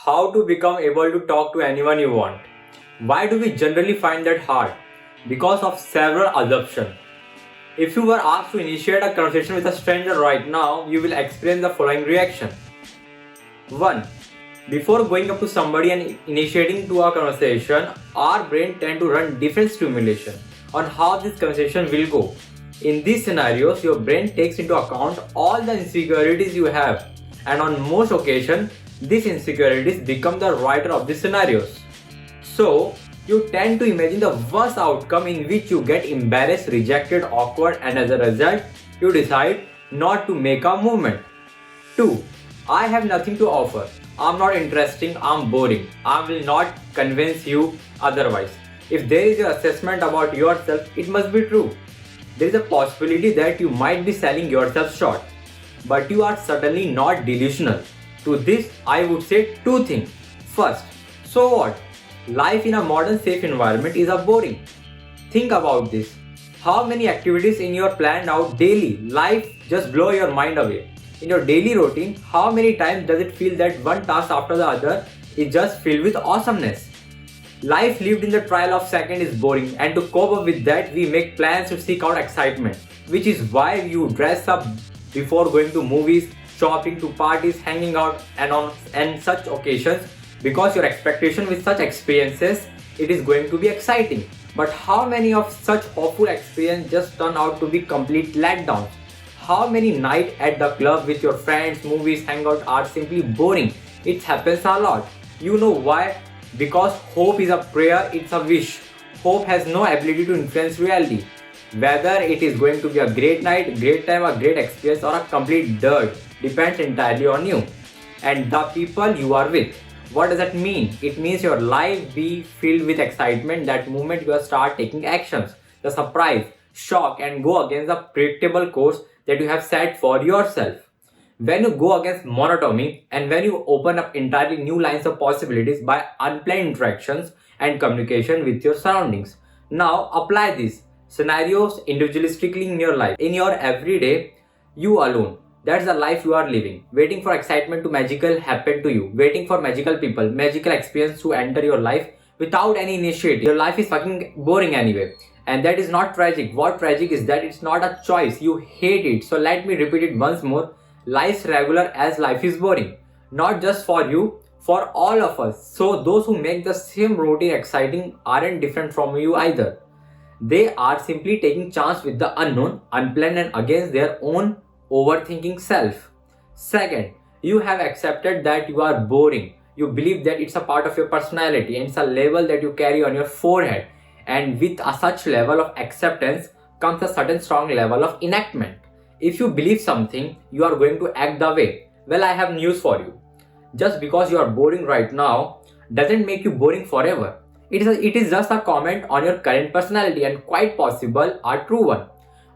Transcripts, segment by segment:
How to become able to talk to anyone you want. Why do we generally find that hard? Because of several assumptions. If you were asked to initiate a conversation with a stranger right now, you will experience the following reaction. 1. Before going up to somebody and initiating to a conversation, our brain tend to run different stimulation on how this conversation will go. In these scenarios, your brain takes into account all the insecurities you have, and on most occasions, these insecurities become the writer of the scenarios. So, you tend to imagine the worst outcome in which you get embarrassed, rejected, awkward, and as a result, you decide not to make a movement. 2. I have nothing to offer. I'm not interesting, I'm boring. I will not convince you otherwise. If there is your assessment about yourself, it must be true. There is a possibility that you might be selling yourself short, but you are certainly not delusional. To this, I would say two things. First, so what? Life in a modern safe environment is a boring. Think about this. How many activities in your planned out daily life just blow your mind away? In your daily routine, how many times does it feel that one task after the other is just filled with awesomeness? Life lived in the trial of second is boring, and to cope up with that, we make plans to seek out excitement, which is why you dress up before going to movies, shopping, to parties, hanging out, and such occasions, because your expectation with such experiences it is going to be exciting. But how many of such hopeful experiences just turn out to be complete letdowns? How many nights at the club with your friends, movies, hangout are simply boring? It happens a lot. You know why? Because hope is a prayer, it's a wish. Hope has no ability to influence reality. Whether it is going to be a great night, great time, a great experience, or a complete dirt depends entirely on you and the people you are with. What does that mean? It means your life be filled with excitement that moment you start taking actions, the surprise, shock, and go against the predictable course that you have set for yourself. When you go against monotony and when you open up entirely new lines of possibilities by unplanned interactions and communication with your surroundings. Now apply these scenarios individualistically in your life. In your everyday, you alone. That's the life you are living. Waiting for excitement to magical happen to you. Waiting for magical people, magical experience to enter your life without any initiative. Your life is fucking boring anyway. And that is not tragic. What tragic is that it's not a choice. You hate it. So let me repeat it once more. Life's regular as life is boring. Not just for you, for all of us. So those who make the same routine exciting aren't different from you either. They are simply taking chance with the unknown, unplanned, and against their own overthinking self. Second, you have accepted that you are boring. You believe that it's a part of your personality and it's a label that you carry on your forehead. And with such level of acceptance comes a certain strong level of enactment. If you believe something, you are going to act the way. Well, I have news for you. Just because you are boring right now doesn't make you boring forever. It is just a comment on your current personality and quite possible a true one.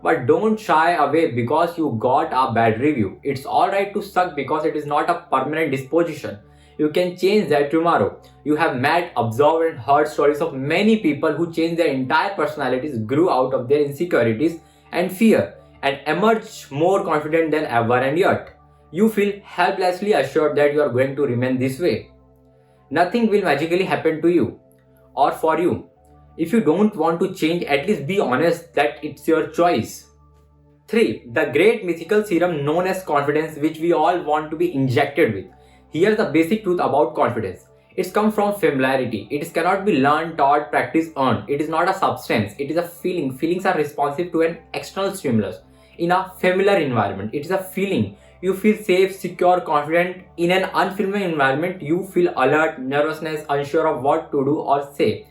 But don't shy away because you got a bad review. It's alright to suck because it is not a permanent disposition. You can change that tomorrow. You have met, observed, and heard stories of many people who changed their entire personalities, grew out of their insecurities and fear, and emerged more confident than ever, and yet you feel helplessly assured that you are going to remain this way. Nothing will magically happen to you or for you. If you don't want to change, at least be honest that it's your choice. 3. The great mythical serum known as confidence, which we all want to be injected with. Here's the basic truth about confidence. It's come from familiarity. It cannot be learned, taught, practiced, earned. It is not a substance. It is a feeling. Feelings are responsive to an external stimulus. In a familiar environment, it is a feeling. You feel safe, secure, confident. In an unfamiliar environment, you feel alert, nervousness, unsure of what to do or say.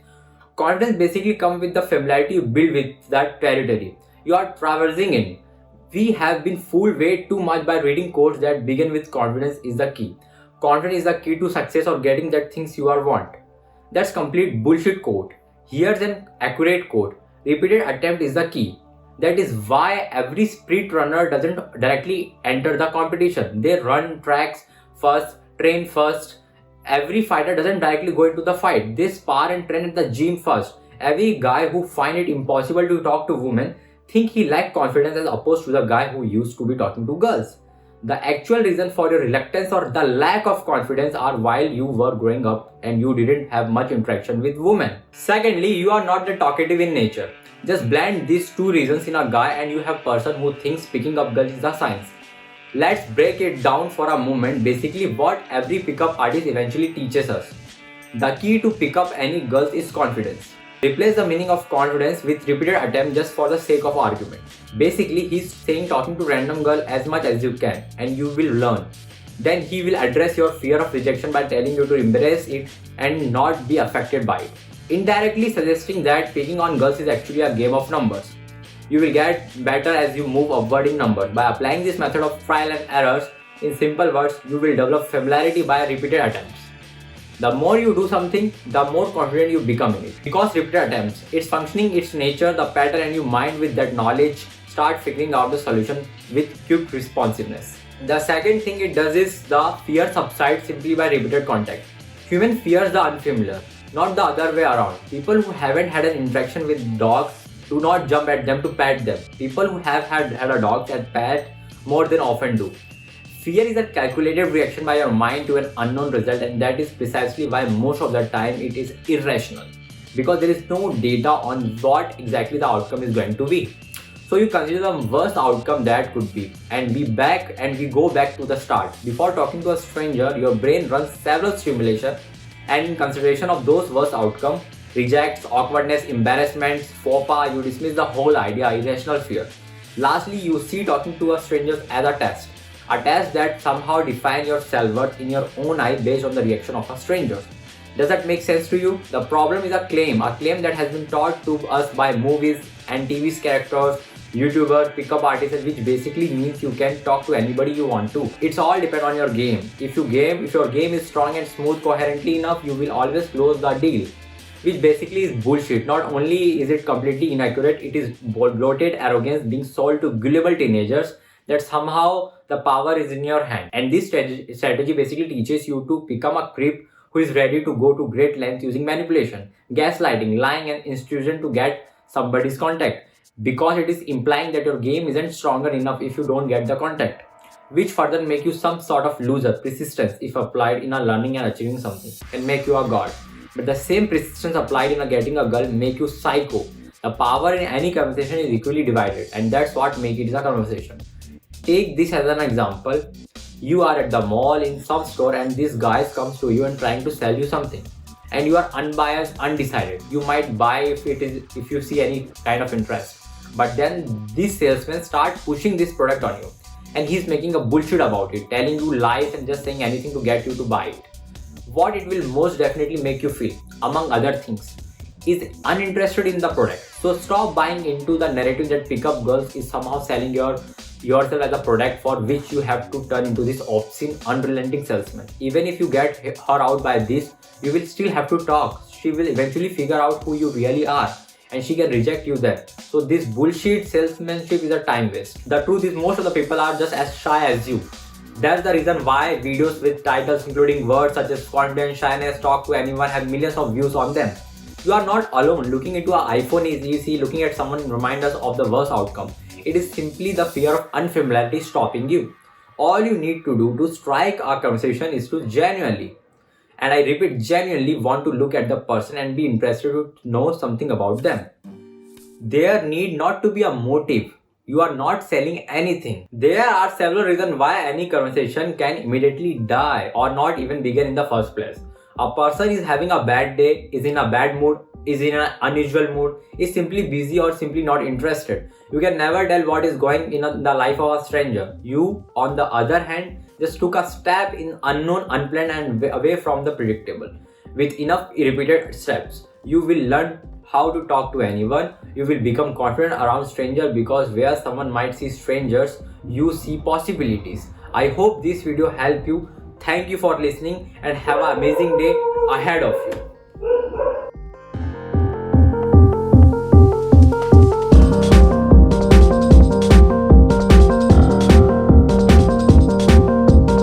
Confidence basically comes with the familiarity you build with that territory you are traversing in. We have been fooled way too much by reading quotes that begin with confidence is the key. Confidence is the key to success or getting that things you are want. That's complete bullshit quote. Here's an accurate quote. Repeated attempt is the key. That is why every sprint runner doesn't directly enter the competition. They run tracks first, train first. Every fighter doesn't directly go into the fight. They spar and train at the gym first. Every guy who find it impossible to talk to women think he lack confidence as opposed to the guy who used to be talking to girls. The actual reason for your reluctance or the lack of confidence are while you were growing up and you didn't have much interaction with women. Secondly, you are not the talkative in nature. Just blend these two reasons in a guy and you have person who thinks picking up girls is a science. Let's break it down for a moment. Basically, what every pickup artist eventually teaches us. The key to pick up any girls is confidence. Replace the meaning of confidence with repeated attempt just for the sake of argument. Basically, he's saying talking to random girl as much as you can and you will learn. Then he will address your fear of rejection by telling you to embrace it and not be affected by it. Indirectly suggesting that picking on girls is actually a game of numbers. You will get better as you move upward in numbers. By applying this method of trial and errors, in simple words, you will develop familiarity by repeated attempts. The more you do something, the more confident you become in it. Because repeated attempts, its functioning, its nature, the pattern, and you mind with that knowledge, start figuring out the solution with quick responsiveness. The second thing it does is the fear subsides simply by repeated contact. Human fears the unfamiliar, not the other way around. People who haven't had an interaction with dogs do not jump at them to pet them. People who have had a dog and pet more than often do. Fear is a calculated reaction by your mind to an unknown result, and that is precisely why most of the time it is irrational, because there is no data on what exactly the outcome is going to be. So you consider the worst outcome that could be, and we go back to the start. Before talking to a stranger, your brain runs several stimulations, and in consideration of those worst outcomes, rejects, awkwardness, embarrassment, faux pas, you dismiss the whole idea, irrational fear. Lastly, you see talking to a stranger as a test that somehow defines your self-worth in your own eye based on the reaction of a stranger. Does that make sense to you? The problem is a claim that has been taught to us by movies and TV's characters, YouTubers, pickup artists, which basically means you can talk to anybody you want to. It's all depend on your game. If your game is strong and smooth coherently enough, you will always close the deal. Which basically is bullshit. Not only is it completely inaccurate, it is bloated arrogance being sold to gullible teenagers that somehow the power is in your hand. And this strategy basically teaches you to become a creep who is ready to go to great lengths using manipulation, gaslighting, lying, and institution to get somebody's contact, because it is implying that your game isn't stronger enough if you don't get the contact, which further make you some sort of loser. Persistence, if applied in a learning and achieving something, can make you a god. But the same persistence applied in a getting a girl make you psycho. The power in any conversation is equally divided, and that's what makes it a conversation. Take this as an example. You are at the mall in some store and this guy comes to you and trying to sell you something. And you are unbiased, undecided. You might buy if you see any kind of interest. But then this salesman starts pushing this product on you. And he's making a bullshit about it, telling you lies and just saying anything to get you to buy it. What it will most definitely make you feel, among other things, is uninterested in the product. So stop buying into the narrative that pickup girls is somehow selling yourself as a product for which you have to turn into this obscene, unrelenting salesman. Even if you get her out by this, you will still have to talk. She will eventually figure out who you really are and she can reject you there. So this bullshit salesmanship is a time waste. The truth is most of the people are just as shy as you. That's the reason why videos with titles including words such as confidence, shyness, talk to anyone have millions of views on them. You are not alone. Looking into an iPhone is easy. Looking at someone reminds us of the worst outcome. It is simply the fear of unfamiliarity stopping you. All you need to do to strike a conversation is to genuinely, and I repeat, genuinely want to look at the person and be interested to know something about them. There need not to be a motive. You are not selling anything. There are several reasons why any conversation can immediately die or not even begin in the first place. A person is having a bad day, is in a bad mood, is in an unusual mood, is simply busy or simply not interested. You can never tell what is going in the life of a stranger. You, on the other hand, just took a step in unknown, unplanned and away from the predictable. With enough repeated steps, you will learn how to talk to anyone. You will become confident around strangers because where someone might see strangers, you see possibilities. I hope this video helped you. Thank you for listening and have an amazing day ahead of you.